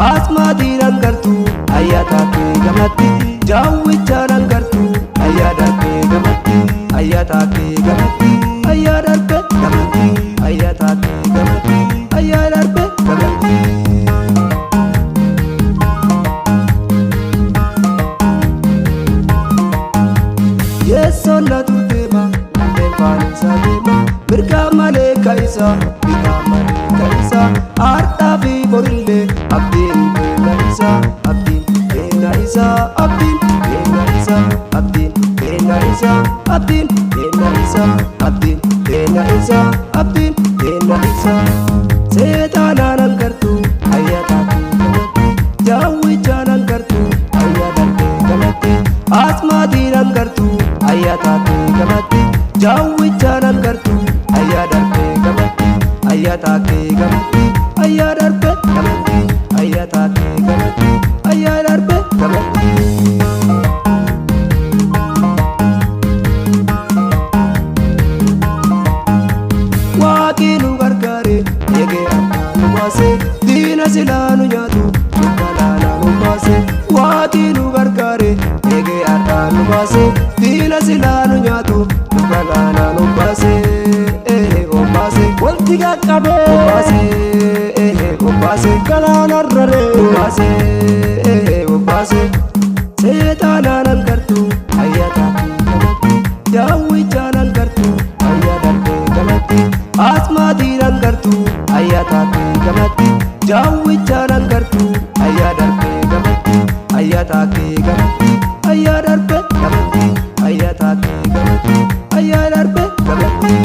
asmaatiin hangartuu ayyaata kee gamatti jaawwichaan hangartuu ayyaada kee gamatti ayyaata kee gamatti ayyaada kee gamatti ayyaata kee gamatti ayyaada kee gamatti. Yesoon na turteema kunneen faanisa deema mirgaa malee kaisa bitaa malee kaisa har'aa fi borillee abdiin keenya isa abdiin keenya isa abdiin keenya isa abdiin keenya isa abdiin keenya isa abdiin keenya isa abdiin keenya isa seetaanaan hangartuu ayyaata kee gamatti jaawwichaan hangartuu ayyaada kee gamatti asmaatiin hangartuu ayyaata kee gamatti jaawwichaan hangartuu ayyaada kee gamatti ayyaata kee gamatti ayyaada kee gamatti ayyaata kee gamatti ayyaada kee gamatti. Waaqni nu gargaare eegee harkaa nu baase diina silaa nu nyaatu dukkanaanaa nu baase Waaqni nu gargaare eegee harkaa nu baase diina silaa nu nyaatu dukkanaanaa nu baase obbaase wanti qaqqabe obbaase obbaase galaanarraree obbaase obbaase seetaanaan hangartuu ayyaata kee gamatti jaawwichaan hangartuu ayyaada kee gamatti asmaatiin hangartuu ayyaata kee gamatti jaawwichaan hangartuu ayyaada kee gamatti ayyaata kee gamatti ayyaada kee gamatti ayyaata kee gamatti ayyaada kee gamatti.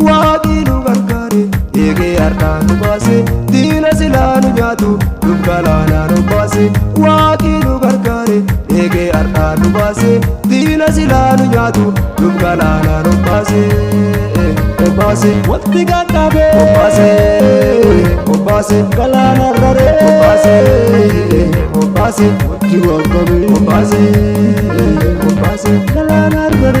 Waaqni nu gargaare eegee harkaa nu baase diina silaa nu nyaatu dukkanaanaa nu baase Waaqni nu gargaare eegee harkaa nu baase diina silaa nu nyaatu dukkanaanaa nu baase obbaase wanti qaqqabe obbaase obbaase galaanarraree obbaase obbaase wanti qaqqabe obbaase obbaase galaanarraree.